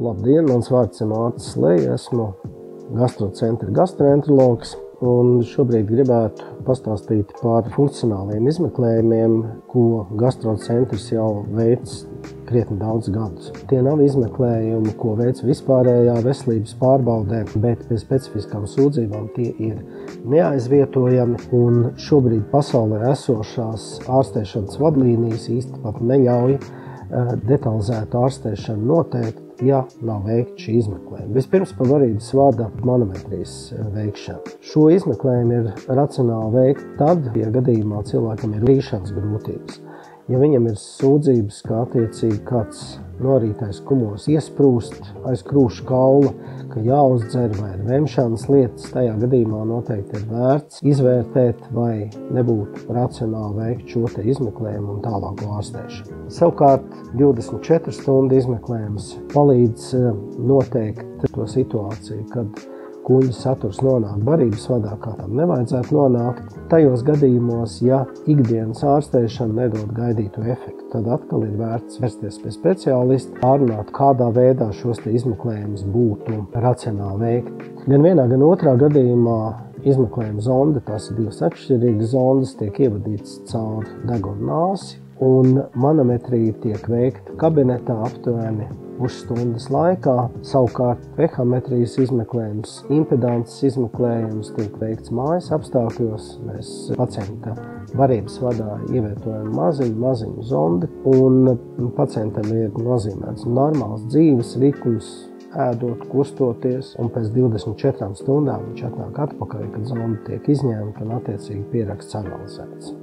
Labdien, mans vārds ir Mārcis Leja, esmu gastrocentra gastroenterologs un šobrīd gribētu pastāstīt par funkcionāliem izmeklējumiem, ko gastrocentrs jau veic krietni daudz gadus. Tie nav izmeklējumi, ko veic vispārējā veselības pārbaudē, bet pie specifiskām sūdzībām tie ir neaizvietojami, un šobrīd pasaulē esošās ārstēšanas vadlīnijas īsti pat neļauj detalizētu ārstēšanu noteikt, ja nav veikta šī izmeklējuma. Vispirms par varības vada manometrijas veikšanu. Šo izmeklējumu ir racionāli veikt tad, ja gadījumā cilvēkam ir rīšanas grūtības. Ja viņam ir sūdzības, ka attiecīgi kāds norītais kumos iesprūst aiz krūšu kaula, ka jāuzdzer vai ir vemšanas lietas, tajā gadījumā noteikti ir vērts izvērtēt, vai nebūtu racionāli veikt šo te izmeklējumu un tālāko ārstēšanu. Savukārt 24 stundu izmeklējums palīdz noteikt to situāciju, kad kuģa saturs nonāk barības vadā, kā tam nevajadzētu nonākt. Tajos gadījumos, ja ikdienas ārstēšana nedod gaidīto efektu, tad atkal ir vērts vērsties pie speciālista, pārunāt, kādā veidā šos te izmeklējumus būtu racionāli veikt. Gan vienā, gan otrā gadījumā izmeklējuma zonde, tās ir divas atšķirīgas zondes, tiek ievadītas caur deguna nāsi, un manometrija tiek veikta kabinetā aptuveni pusstundas laikā. Savukārt pH-metrijas izmeklējums, impedances izmeklējums tiek veikts mājas apstākļos. Mēs pacienta varības vadā ievietojam maziņu zondi, un pacientam ir nozīmēts normāls dzīves ritms, ēdot, kustoties, un pēc 24 stundām viņš atnāk atpakaļ, kad zonda tiek izņemta un attiecīgi pieraksts analizēts.